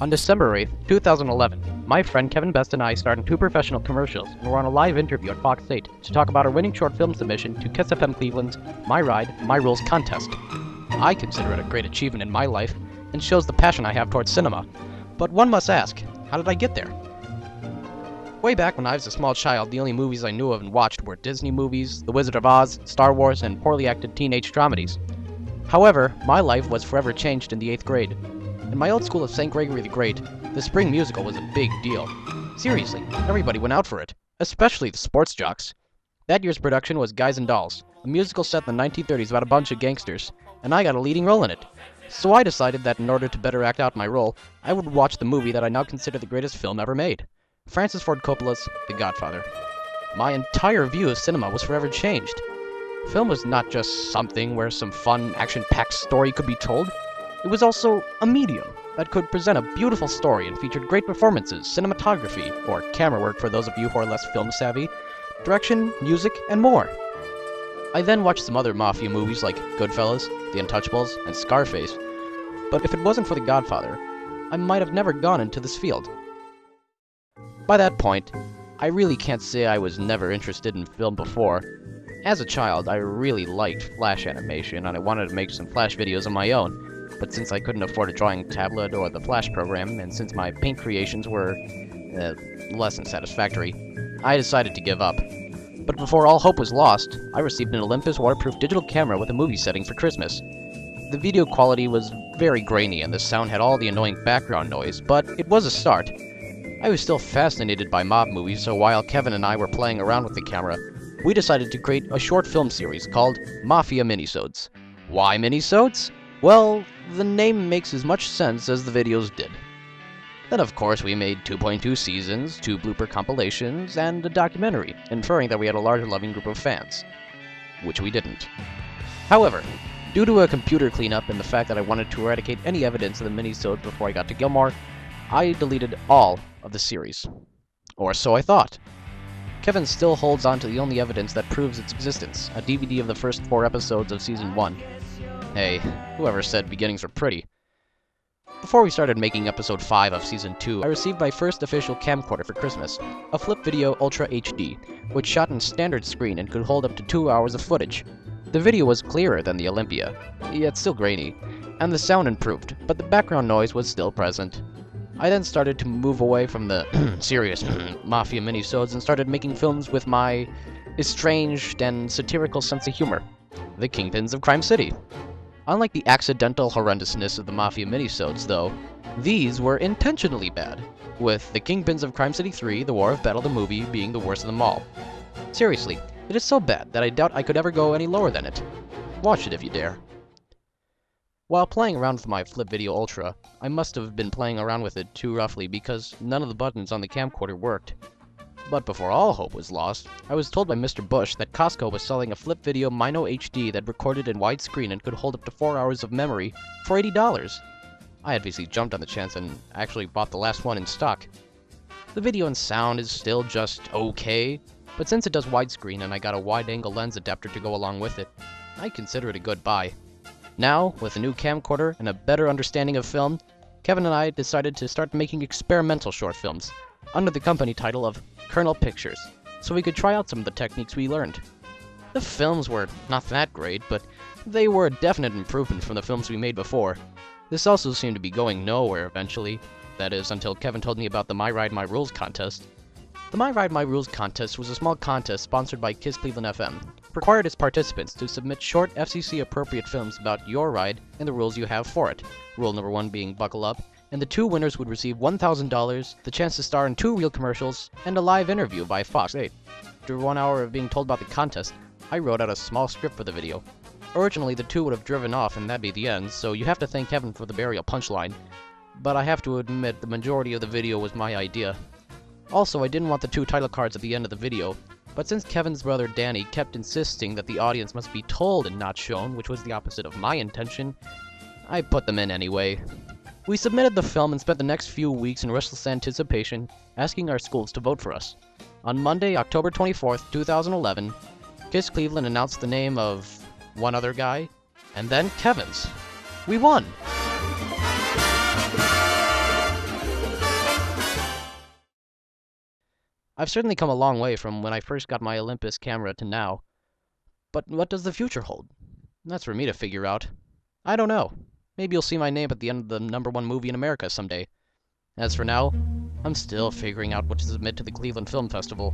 On December 8th, 2011, my friend Kevin Best and I starred in 2 professional commercials and were on a live interview at Fox 8 to talk about our winning short film submission to Kiss FM Cleveland's My Ride, My Rules contest. I consider it a great achievement in my life and shows the passion I have towards cinema. But one must ask, how did I get there? Way back when I was a small child, the only movies I knew of and watched were Disney movies, The Wizard of Oz, Star Wars, and poorly acted teenage dramedies. However, my life was forever changed in the 8th grade. In my old school of St. Gregory the Great, the spring musical was a big deal. Seriously, everybody went out for it, especially the sports jocks. That year's production was Guys and Dolls, a musical set in the 1930s about a bunch of gangsters, and I got a leading role in it. So I decided that in order to better act out my role, I would watch the movie that I now consider the greatest film ever made. Francis Ford Coppola's The Godfather. My entire view of cinema was forever changed. Film was not just something where some fun, action-packed story could be told. It was also a medium that could present a beautiful story and featured great performances, cinematography, or camera work for those of you who are less film savvy, direction, music, and more. I then watched some other mafia movies like Goodfellas, The Untouchables, and Scarface, but if it wasn't for The Godfather, I might have never gone into this field. By that point, I really can't say I was never interested in film before. As a child, I really liked Flash animation, and I wanted to make some Flash videos of my own, but since I couldn't afford a drawing tablet or the Flash program, and since my paint creations were less than satisfactory, I decided to give up. But before all hope was lost, I received an Olympus waterproof digital camera with a movie setting for Christmas. The video quality was very grainy and the sound had all the annoying background noise, but it was a start. I was still fascinated by mob movies, so while Kevin and I were playing around with the camera, we decided to create a short film series called Mafia Minisodes. Why Minisodes? Well, the name makes as much sense as the videos did. Then of course we made 2.2 seasons, 2 blooper compilations, and a documentary, inferring that we had a large loving group of fans. Which we didn't. However, due to a computer cleanup and the fact that I wanted to eradicate any evidence of the minisodes before I got to Gilmore, I deleted all of the series. Or so I thought. Kevin still holds on to the only evidence that proves its existence, a DVD of the first 4 episodes of Season 1. Hey, whoever said beginnings are pretty. Before we started making episode 5 of Season 2, I received my first official camcorder for Christmas, a Flip Video Ultra HD, which shot in standard screen and could hold up to 2 hours of footage. The video was clearer than the Olympia, yet still grainy, and the sound improved, but the background noise was still present. I then started to move away from the serious mafia minisodes and started making films with my estranged and satirical sense of humor, the Kingpins of Crime City. Unlike the accidental horrendousness of the mafia minisodes, though, these were intentionally bad, with the Kingpins of Crime City 3, The War of Battle the movie, being the worst of them all. Seriously, it is so bad that I doubt I could ever go any lower than it. Watch it if you dare. While playing around with my Flip Video Ultra, I must have been playing around with it too roughly because none of the buttons on the camcorder worked. But before all hope was lost, I was told by Mr. Bush that Costco was selling a Flip Video Mino HD that recorded in widescreen and could hold up to 4 hours of memory for $80. I obviously jumped on the chance and actually bought the last one in stock. The video and sound is still just okay, but since it does widescreen and I got a wide-angle lens adapter to go along with it, I consider it a good buy. Now, with a new camcorder and a better understanding of film, Kevin and I decided to start making experimental short films, under the company title of Colonel Pictures, so we could try out some of the techniques we learned. The films were not that great, but they were a definite improvement from the films we made before. This also seemed to be going nowhere eventually, that is, until Kevin told me about the My Ride, My Rules contest. The My Ride, My Rules contest was a small contest sponsored by Kiss Cleveland FM. It required its participants to submit short FCC-appropriate films about your ride and the rules you have for it. Rule number 1 being buckle up, and the 2 winners would receive $1,000, the chance to star in 2 real commercials, and a live interview by Fox 8. After 1 hour of being told about the contest, I wrote out a small script for the video. Originally, the 2 would have driven off and that'd be the end, so you have to thank Kevin for the burial punchline. But I have to admit, the majority of the video was my idea. Also, I didn't want the 2 title cards at the end of the video, but since Kevin's brother Danny kept insisting that the audience must be told and not shown, which was the opposite of my intention, I put them in anyway. We submitted the film and spent the next few weeks in restless anticipation, asking our schools to vote for us. On Monday, October 24th, 2011, Kiss Cleveland announced the name of one other guy, and then Kevin's. We won! I've certainly come a long way from when I first got my Olympus camera to now. But what does the future hold? That's for me to figure out. I don't know. Maybe you'll see my name at the end of the #1 movie in America someday. As for now, I'm still figuring out what to submit to the Cleveland Film Festival.